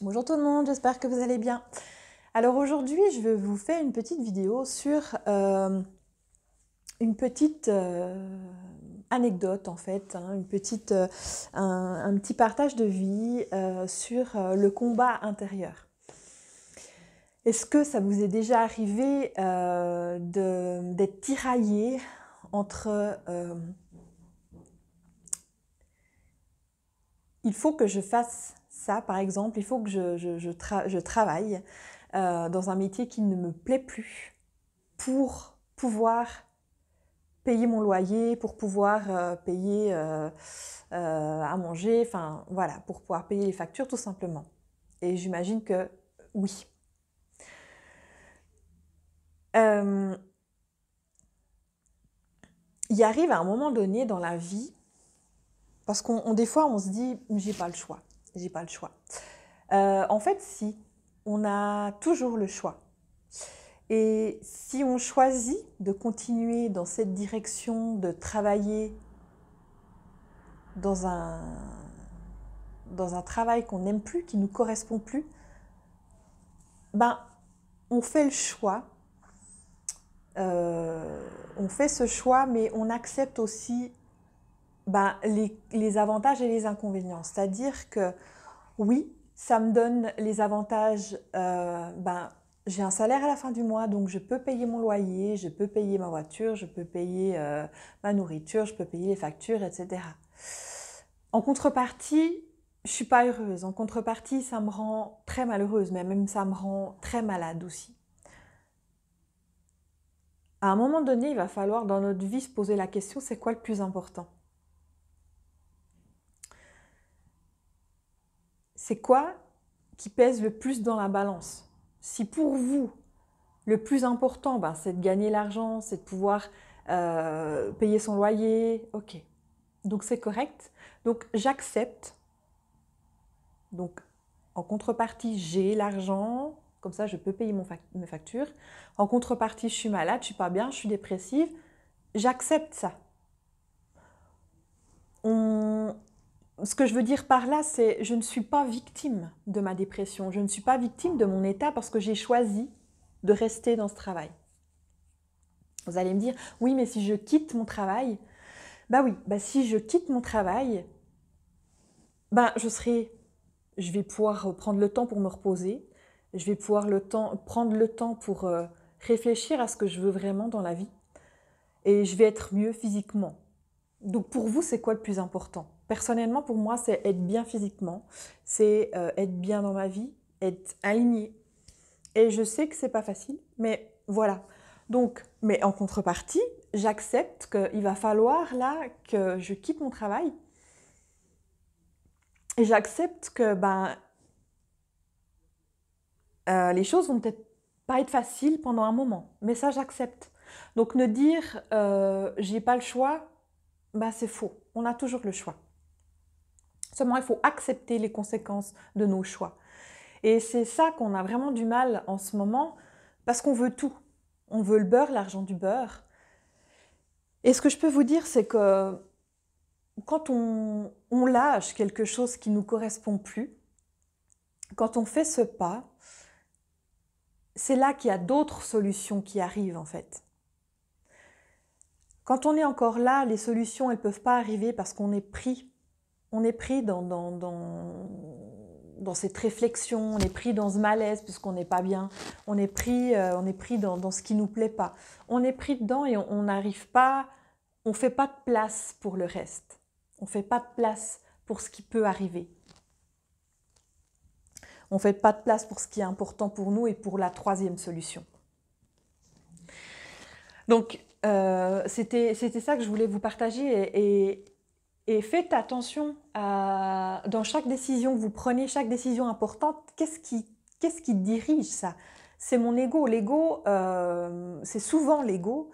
Bonjour tout le monde, j'espère que vous allez bien. Alors aujourd'hui, je vais vous faire une petite vidéo sur une petite anecdote en fait, hein, un petit partage de vie sur le combat intérieur. Est-ce que ça vous est déjà arrivé d'être tiraillé entre il faut que je fasse ça, par exemple, il faut que je travaille dans un métier qui ne me plaît plus pour pouvoir payer mon loyer, pour pouvoir payer à manger, enfin voilà, pour pouvoir payer les factures tout simplement. Et j'imagine que oui. Il arrive à un moment donné dans la vie, parce des fois on se dit j'ai pas le choix, j'ai pas le choix. En fait si, on a toujours le choix. Et si on choisit de continuer dans cette direction, de travailler dans un travail qu'on n'aime plus, qui ne nous correspond plus, ben, on fait le choix. On fait ce choix, mais on accepte aussi les avantages et les inconvénients. C'est-à-dire que oui, ça me donne les avantages, j'ai un salaire à la fin du mois, donc je peux payer mon loyer, je peux payer ma voiture, je peux payer ma nourriture, je peux payer les factures, etc. En contrepartie, je ne suis pas heureuse. En contrepartie, ça me rend très malheureuse, mais même ça me rend très malade aussi. À un moment donné, il va falloir dans notre vie se poser la question, c'est quoi le plus important? C'est quoi qui pèse le plus dans la balance? Si pour vous, le plus important, c'est de gagner l'argent, c'est de pouvoir payer son loyer, ok. Donc c'est correct. Donc j'accepte. Donc en contrepartie, j'ai l'argent, comme ça je peux payer mes factures. En contrepartie, je suis malade, je suis pas bien, je suis dépressive. J'accepte ça. Ce que je veux dire par là, c'est je ne suis pas victime de ma dépression, je ne suis pas victime de mon état parce que j'ai choisi de rester dans ce travail. Vous allez me dire, oui, mais si je quitte mon travail, si je quitte mon travail, je vais pouvoir prendre le temps pour me reposer, je vais pouvoir prendre le temps pour réfléchir à ce que je veux vraiment dans la vie et je vais être mieux physiquement. Donc pour vous, c'est quoi le plus important? Personnellement, pour moi, c'est être bien physiquement, c'est être bien dans ma vie, être aligné. Et je sais que c'est pas facile, mais voilà. Donc, mais en contrepartie, j'accepte qu'il va falloir là que je quitte mon travail. Et j'accepte que les choses vont peut-être pas être faciles pendant un moment, mais ça j'accepte. Donc ne dire j'ai pas le choix, c'est faux. On a toujours le choix. Seulement il faut accepter les conséquences de nos choix. Et c'est ça qu'on a vraiment du mal en ce moment, parce qu'on veut tout. On veut le beurre, l'argent du beurre. Et ce que je peux vous dire, c'est que quand on lâche quelque chose qui ne nous correspond plus, quand on fait ce pas, c'est là qu'il y a d'autres solutions qui arrivent en fait. Quand on est encore là, les solutions, elles ne peuvent pas arriver parce qu'on est pris. On est pris dans cette réflexion, on est pris dans ce malaise puisqu'on n'est pas bien, on est pris dans ce qui ne nous plaît pas. On est pris dedans et on n'arrive pas, on ne fait pas de place pour le reste. On ne fait pas de place pour ce qui peut arriver. On ne fait pas de place pour ce qui est important pour nous et pour la troisième solution. Donc, c'était ça que je voulais vous partager et faites attention dans chaque décision que vous prenez, chaque décision importante, qu'est-ce qui dirige ça? C'est mon ego. L'ego, c'est souvent l'ego.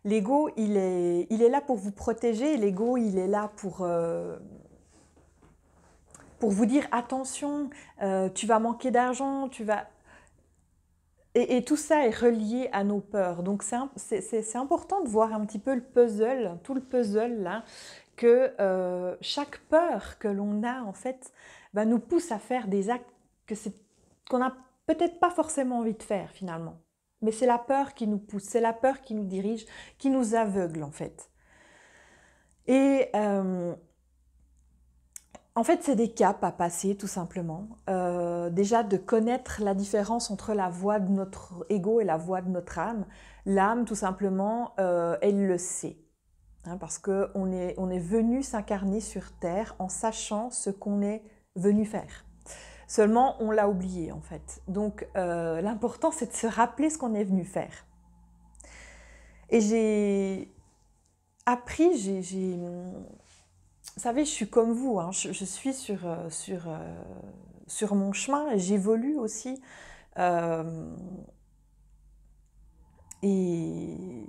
L'ego, il est là pour vous protéger. L'ego, il est là pour vous dire attention, tu vas manquer d'argent, tu vas... Et tout ça est relié à nos peurs. Donc c'est important de voir un petit peu le puzzle, tout le puzzle là, que chaque peur que l'on a en fait nous pousse à faire des actes que c'est qu'on n'a peut-être pas forcément envie de faire finalement. Mais c'est la peur qui nous pousse, c'est la peur qui nous dirige, qui nous aveugle en fait. Et en fait, c'est des caps à passer tout simplement. Déjà de connaître la différence entre la voix de notre ego et la voix de notre âme. L'âme, tout simplement, elle le sait. Hein, parce qu'on on est venu s'incarner sur Terre en sachant ce qu'on est venu faire. Seulement, on l'a oublié en fait. Donc, l'important, c'est de se rappeler ce qu'on est venu faire. Et j'ai appris, vous savez, je suis comme vous, hein, je suis sur mon chemin et j'évolue aussi. Euh, et,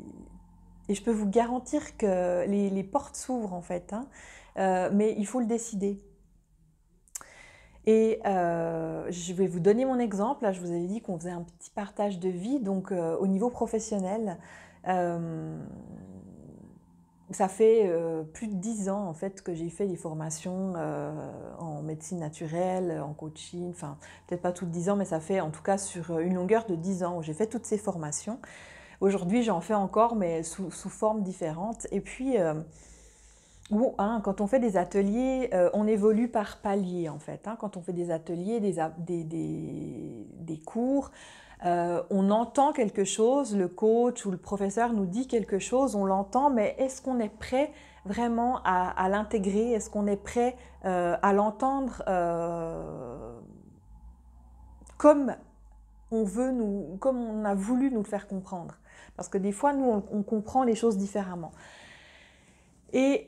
et je peux vous garantir que les portes s'ouvrent en fait, hein, mais il faut le décider. Et je vais vous donner mon exemple. Là, je vous avais dit qu'on faisait un petit partage de vie. Donc, au niveau professionnel, euh, ça fait plus de 10 ans en fait que j'ai fait des formations en médecine naturelle, en coaching, enfin peut-être pas toutes 10 ans, mais ça fait en tout cas sur une longueur de 10 ans où j'ai fait toutes ces formations. Aujourd'hui j'en fais encore mais sous formes différentes. Et puis hein, quand on fait des ateliers, on évolue par palier en fait. Hein. Quand on fait des ateliers, des cours, on entend quelque chose, le coach ou le professeur nous dit quelque chose, on l'entend, mais est-ce qu'on est prêt vraiment à l'intégrer? Est-ce qu'on est prêt à l'entendre comme comme on a voulu nous le faire comprendre? Parce que des fois, nous, on comprend les choses différemment. Et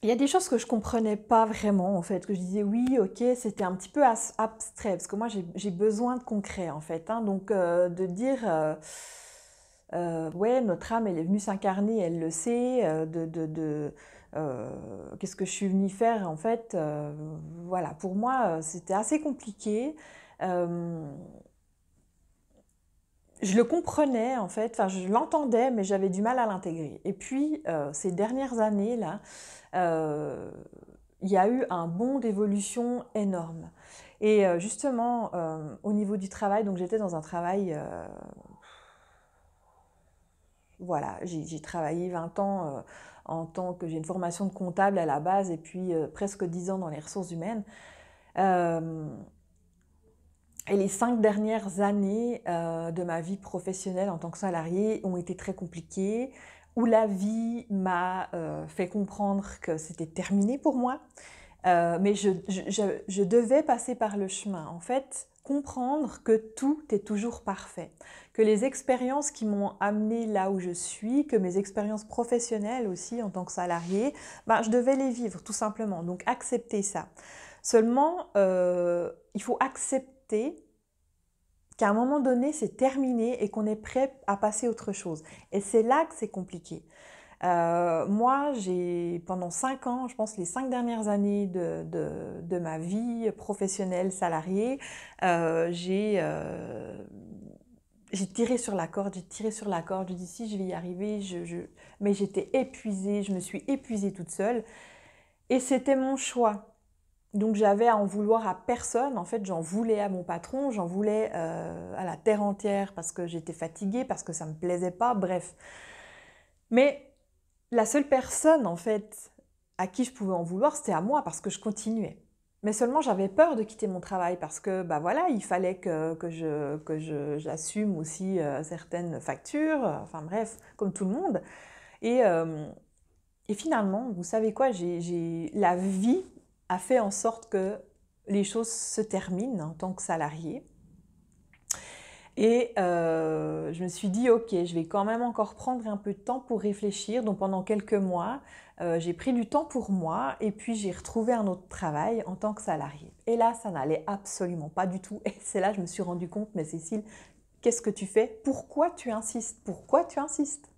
il y a des choses que je comprenais pas vraiment, en fait, que je disais oui, ok, c'était un petit peu abstrait, parce que moi j'ai besoin de concret, en fait. Hein, donc de dire, ouais, notre âme, elle est venue s'incarner, elle le sait, qu'est-ce que je suis venue faire, en fait. Voilà, pour moi, c'était assez compliqué. Euh, je le comprenais en fait, enfin je l'entendais, mais j'avais du mal à l'intégrer. Et puis ces dernières années là, euh, il y a eu un bond d'évolution énorme. Et justement, au niveau du travail, donc j'étais dans un travail, voilà, j'ai travaillé 20 ans en tant que j'ai une formation de comptable à la base et puis presque 10 ans dans les ressources humaines. Euh, Et les 5 dernières années de ma vie professionnelle en tant que salariée ont été très compliquées, où la vie m'a fait comprendre que c'était terminé pour moi, mais je devais passer par le chemin. En fait, comprendre que tout est toujours parfait, que les expériences qui m'ont amenée là où je suis, que mes expériences professionnelles aussi en tant que salariée, ben, je devais les vivre tout simplement. Donc accepter ça. Seulement, il faut accepter qu'à un moment donné, c'est terminé et qu'on est prêt à passer à autre chose. Et c'est là que c'est compliqué. Moi, pendant 5 ans, je pense les 5 dernières années de ma vie professionnelle salariée, j'ai tiré sur la corde, j'ai tiré sur la corde, je dis si je vais y arriver, mais j'étais épuisée, je me suis épuisée toute seule. Et c'était mon choix. Donc j'avais à en vouloir à personne, en fait j'en voulais à mon patron, j'en voulais à la terre entière parce que j'étais fatiguée, parce que ça me plaisait pas, bref. Mais la seule personne en fait à qui je pouvais en vouloir, c'était à moi parce que je continuais. Mais seulement j'avais peur de quitter mon travail parce que bah voilà, il fallait j'assume aussi certaines factures, enfin bref, comme tout le monde. Et, euh, et finalement, vous savez quoi, la vie a fait en sorte que les choses se terminent en tant que salarié. Et je me suis dit, ok, je vais quand même encore prendre un peu de temps pour réfléchir. Donc pendant quelques mois, j'ai pris du temps pour moi et puis j'ai retrouvé un autre travail en tant que salarié. Et là, ça n'allait absolument pas du tout. Et c'est là que je me suis rendu compte, mais Cécile, qu'est-ce que tu fais? Pourquoi tu insistes? Pourquoi tu insistes?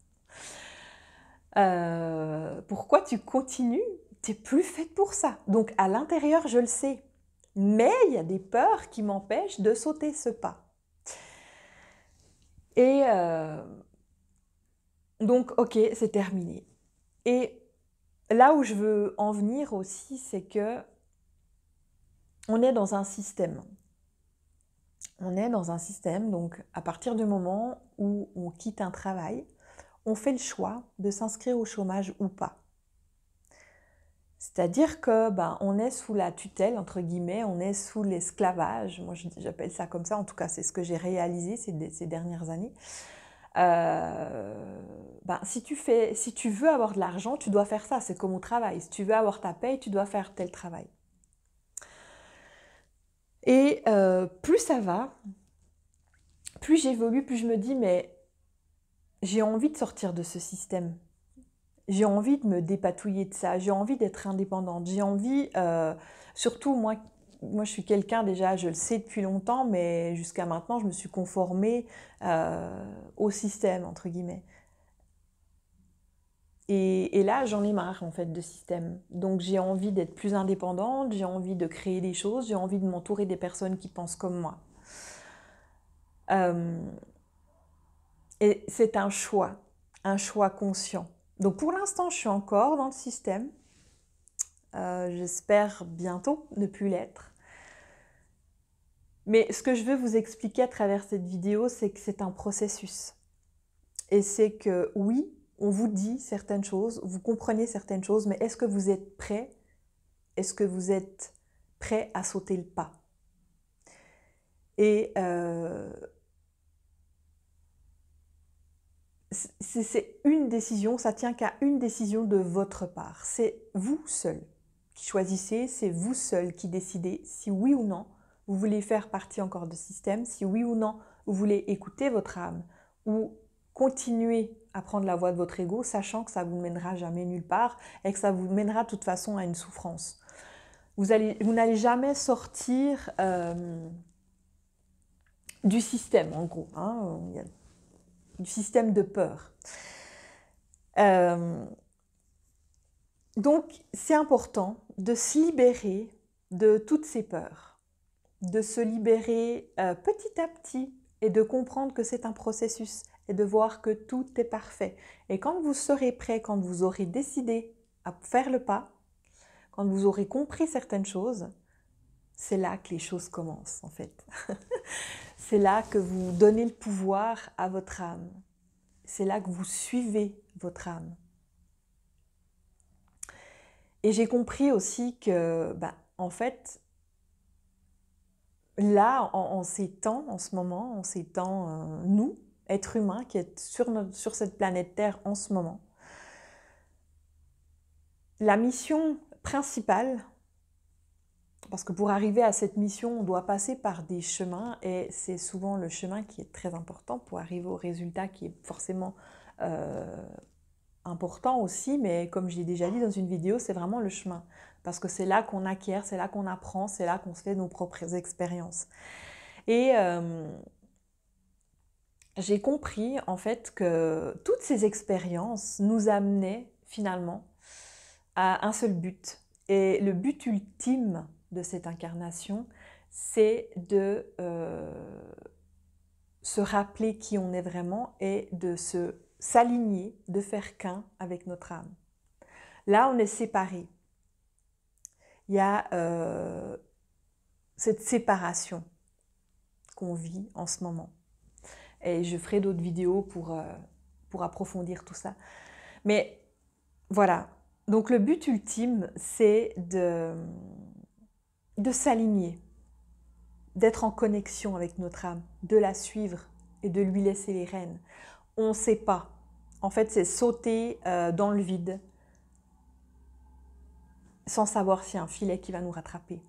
Pourquoi tu continues? T'es plus faite pour ça. Donc à l'intérieur, je le sais. Mais il y a des peurs qui m'empêchent de sauter ce pas. Et donc, ok, c'est terminé. Et là où je veux en venir aussi, c'est que on est dans un système. On est dans un système, donc à partir du moment où on quitte un travail, on fait le choix de s'inscrire au chômage ou pas. C'est-à-dire que on est sous la tutelle, entre guillemets, on est sous l'esclavage. Moi, j'appelle ça comme ça, en tout cas, c'est ce que j'ai réalisé ces dernières années. Si tu veux avoir de l'argent, tu dois faire ça, c'est comme au travail. Si tu veux avoir ta paye, tu dois faire tel travail. Et plus ça va, plus j'évolue, plus je me dis, mais j'ai envie de sortir de ce système. J'ai envie de me dépatouiller de ça, j'ai envie d'être indépendante, j'ai envie, surtout moi je suis quelqu'un déjà, je le sais depuis longtemps, mais jusqu'à maintenant je me suis conformée au système, entre guillemets. Et là j'en ai marre en fait de système. Donc j'ai envie d'être plus indépendante, j'ai envie de créer des choses, j'ai envie de m'entourer des personnes qui pensent comme moi. Euh, et c'est un choix conscient. Donc pour l'instant je suis encore dans le système. J'espère bientôt ne plus l'être. Mais ce que je veux vous expliquer à travers cette vidéo, c'est que c'est un processus. Et c'est que oui, on vous dit certaines choses, vous comprenez certaines choses, mais est-ce que vous êtes prêt? Est-ce que vous êtes prêt à sauter le pas? Et c'est une décision, ça tient qu'à une décision de votre part. C'est vous seul qui choisissez, c'est vous seul qui décidez si oui ou non vous voulez faire partie encore de système, si oui ou non vous voulez écouter votre âme ou continuer à prendre la voie de votre ego, sachant que ça ne vous mènera jamais nulle part et que ça vous mènera de toute façon à une souffrance. Vous n'allez jamais sortir du système, en gros. Hein, du système de peur. Donc, c'est important de se libérer de toutes ces peurs, de se libérer petit à petit et de comprendre que c'est un processus et de voir que tout est parfait. Et quand vous serez prêt, quand vous aurez décidé à faire le pas, quand vous aurez compris certaines choses, c'est là que les choses commencent en fait. C'est là que vous donnez le pouvoir à votre âme. C'est là que vous suivez votre âme. Et j'ai compris aussi que, en fait, là, en ces temps, en ce moment, en ces temps, nous, êtres humains qui êtes sur cette planète Terre en ce moment, la mission principale, parce que pour arriver à cette mission, on doit passer par des chemins et c'est souvent le chemin qui est très important pour arriver au résultat qui est forcément important aussi, mais comme je l'ai déjà dit dans une vidéo, c'est vraiment le chemin. Parce que c'est là qu'on acquiert, c'est là qu'on apprend, c'est là qu'on se fait nos propres expériences. Et j'ai compris en fait que toutes ces expériences nous amenaient finalement à un seul but. Et le but ultime de cette incarnation, c'est de se rappeler qui on est vraiment et de s'aligner, de faire qu'un avec notre âme. Là, on est séparés. Il y a cette séparation qu'on vit en ce moment. Et je ferai d'autres vidéos pour approfondir tout ça. Mais voilà. Donc le but ultime, c'est de s'aligner, d'être en connexion avec notre âme, de la suivre et de lui laisser les rênes. On ne sait pas. En fait, c'est sauter dans le vide sans savoir s'il y a un filet qui va nous rattraper.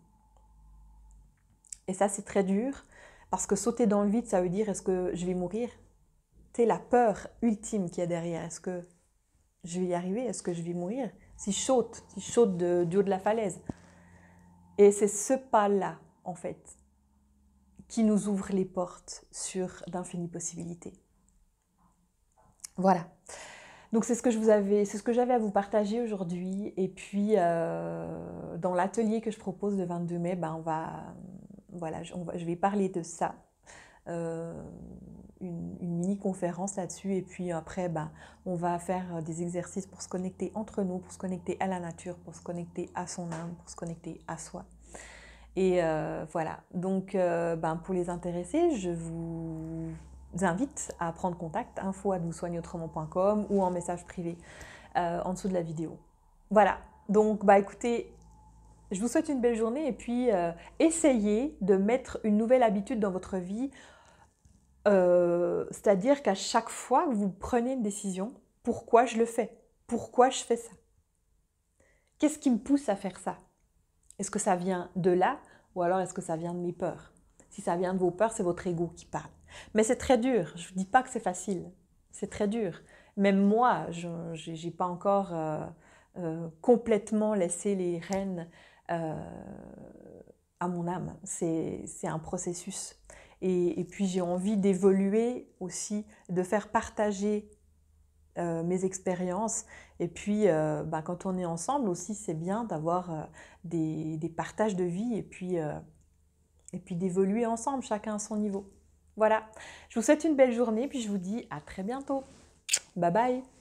Et ça, c'est très dur, parce que sauter dans le vide, ça veut dire, est-ce que je vais mourir? C'est la peur ultime qu'il y a derrière. Est-ce que je vais y arriver? Est-ce que je vais mourir? Si je saute du haut de la falaise. Et c'est ce pas-là, en fait, qui nous ouvre les portes sur d'infinies possibilités. Voilà. Donc c'est ce que j'avais à vous partager aujourd'hui. Et puis dans l'atelier que je propose le 22 mai, je vais parler de ça. Une mini-conférence là-dessus. Et puis après, on va faire des exercices pour se connecter entre nous, pour se connecter à la nature, pour se connecter à son âme, pour se connecter à soi. Et voilà, donc ben, pour les intéressés, je vous invite à prendre contact, info@voussoigneautrement.com ou en message privé en dessous de la vidéo. Voilà, donc bah écoutez, je vous souhaite une belle journée et puis essayez de mettre une nouvelle habitude dans votre vie, c'est-à-dire qu'à chaque fois que vous prenez une décision, pourquoi je le fais? Pourquoi je fais ça? Qu'est-ce qui me pousse à faire ça? Est-ce que ça vient de là ou alors est-ce que ça vient de mes peurs? Si ça vient de vos peurs, c'est votre ego qui parle. Mais c'est très dur, je ne vous dis pas que c'est facile, c'est très dur. Même moi, je n'ai pas encore complètement laissé les rênes à mon âme. C'est un processus. Et puis j'ai envie d'évoluer aussi, de faire partager mes expériences. Et puis, bah, quand on est ensemble aussi, c'est bien d'avoir des partages de vie et puis d'évoluer ensemble, chacun à son niveau. Voilà, je vous souhaite une belle journée, puis je vous dis à très bientôt. Bye bye.